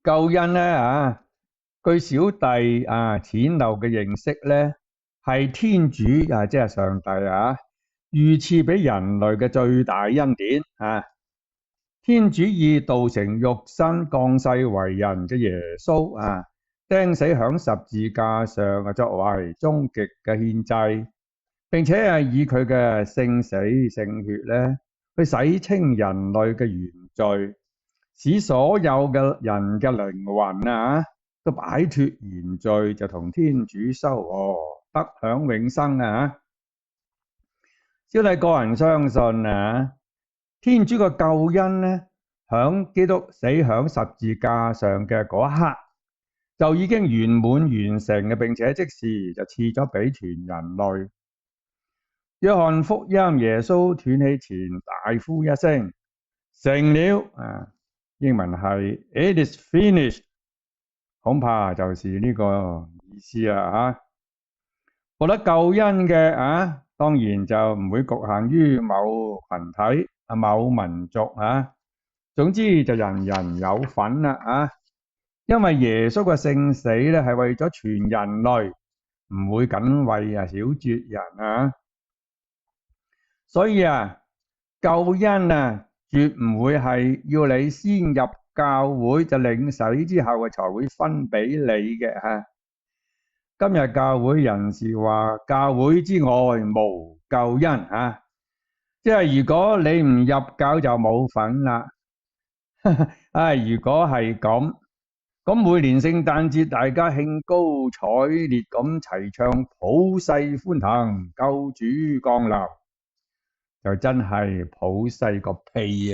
救恩咧據小弟淺陋嘅認識咧，係天主即係上帝預賜俾人類嘅最大恩典天主以道成肉身降世為人嘅耶穌釘死響十字架上作為終極嘅獻祭，並且以佢嘅聖死聖血咧去洗清人類嘅原罪，使所有嘅人嘅靈魂都擺脫原罪，就同天主修和，得享永生小弟個人相信天主嘅救恩咧，響基督死響十字架上嘅嗰一刻，就已經圓滿完成嘅，並且即時就賜咗俾全人類。約翰福音耶穌斷氣前大呼一聲，成了英文係 It is finished， 恐怕就是呢個意思啦獲得救恩嘅當然就唔會局限於某群體某民族總之就人人有份啦因為耶穌嘅聖死咧係為咗全人類，唔會僅為小撮人所以救恩絕唔會係要你先入教會就領洗之後才會分俾你嘅今日教會人士話教會之外無救恩即係如果你唔入教就冇份啦如果係咁每年聖誕節大家興高采烈咁齊唱普世歡騰救主降臨，就真係普世個屁